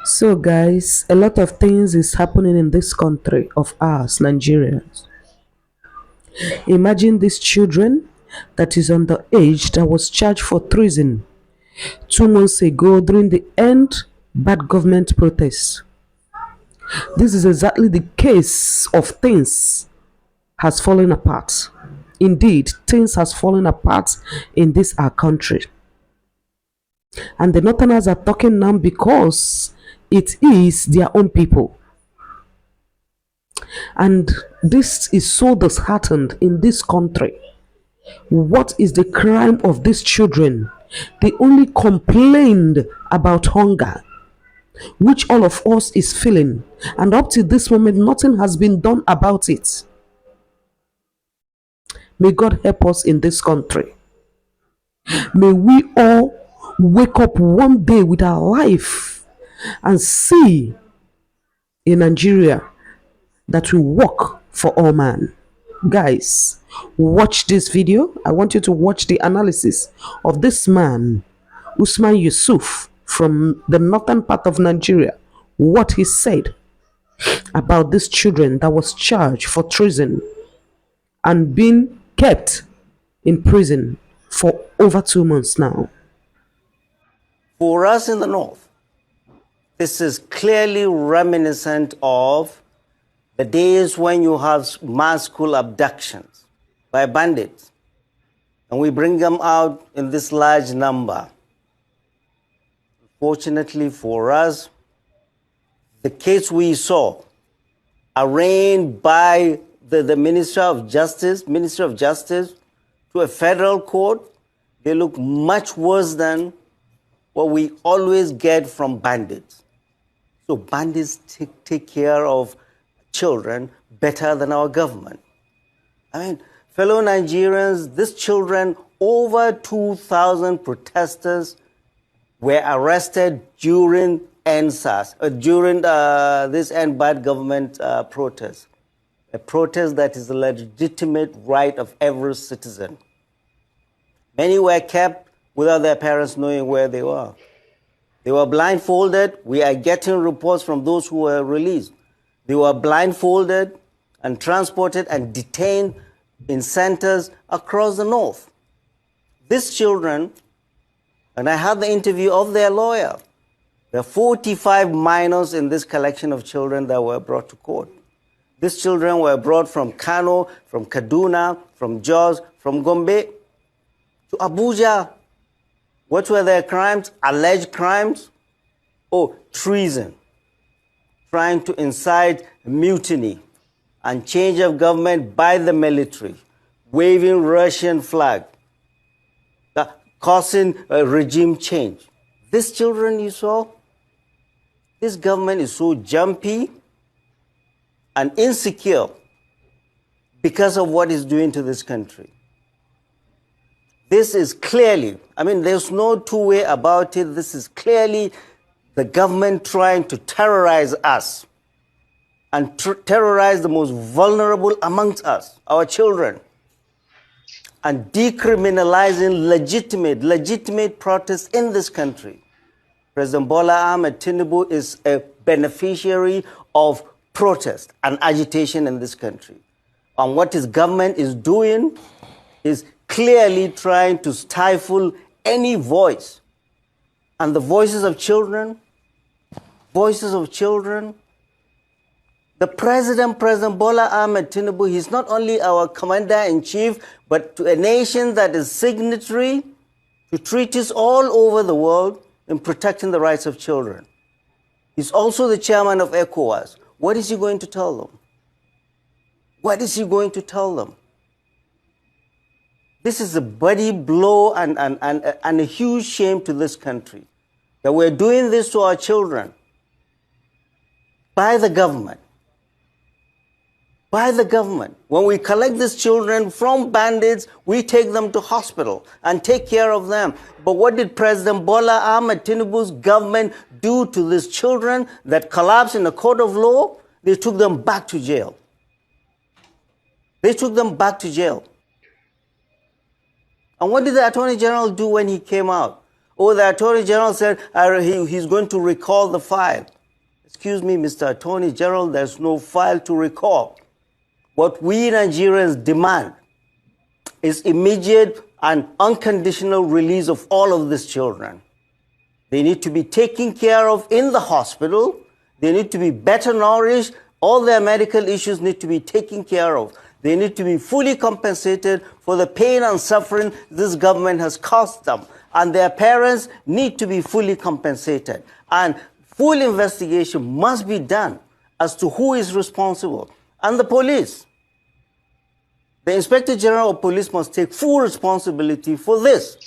So, guys, a lot of things is happening in this country of ours, Nigerians. Imagine these children that is underage that was charged for treason 2 months ago during the end bad government protests. This is exactly the case of things has fallen apart. Indeed, things has fallen apart in this our country. And the Northerners are talking now because it is their own people. And this is so disheartened in this country. What is the crime of these children? They only complained about hunger, which all of us is feeling. And up to this moment, nothing has been done about it. May God help us in this country. May we all wake up one day with our life and see a Nigeria that will work for all man. Guys, watch this video. I want you to watch the analysis of this man, Usman Yusuf, from the northern part of Nigeria, what he said about these children that was charged for treason and being kept in prison for over 2 months now. For us in the north, this is clearly reminiscent of the days when you have mass school abductions by bandits, and we bring them out in this large number. Fortunately for us, the case we saw, arraigned by the Ministry of Justice to a federal court, they look much worse than what we always get from bandits. So bandits take care of children better than our government. I mean, fellow Nigerians, these children, over 2,000 protesters were arrested during EndSARS, during this End Bad Government protest, a protest that is a legitimate right of every citizen. Many were kept without their parents knowing where they were. They were blindfolded. We are getting reports from those who were released. They were blindfolded and transported and detained in centers across the north. These children, and I had the interview of their lawyer, there are 45 minors in this collection of children that were brought to court. These children were brought from Kano, from Kaduna, from Jos, from Gombe to Abuja. What were their crimes? Alleged crimes? Oh, treason. Trying to incite mutiny and change of government by the military, waving Russian flag, causing a regime change. These children you saw, this government is so jumpy and insecure because of what it's doing to this country. This is clearly, I mean, there's no two-way about it. This is clearly the government trying to terrorize us and terrorize the most vulnerable amongst us, our children, and decriminalizing legitimate protests in this country. President Bola Ahmed Tinubu is a beneficiary of protest and agitation in this country. And what his government is doing is clearly trying to stifle any voice. And the voices of children, the President Bola Ahmed Tinubu, he's not only our commander-in-chief, but to a nation that is signatory to treaties all over the world in protecting the rights of children. He's also the chairman of ECOWAS. What is he going to tell them? What is he going to tell them? This is a bloody blow and a huge shame to this country, that we're doing this to our children by the government. By the government. When we collect these children from bandits, we take them to hospital and take care of them. But what did President Bola Ahmed Tinubu's government do to these children that collapsed in a court of law? They took them back to jail. They took them back to jail. And what did the Attorney General do when he came out? Oh, the Attorney General said he's going to recall the file. excuse me, Mr. Attorney General, there's no file to recall. What we Nigerians demand is immediate and unconditional release of all of these children. They need to be taken care of in the hospital. They need to be better nourished. All their medical issues need to be taken care of. They need to be fully compensated for the pain and suffering this government has caused them. And their parents need to be fully compensated. And full investigation must be done as to who is responsible. And the police. The Inspector General of Police must take full responsibility for this.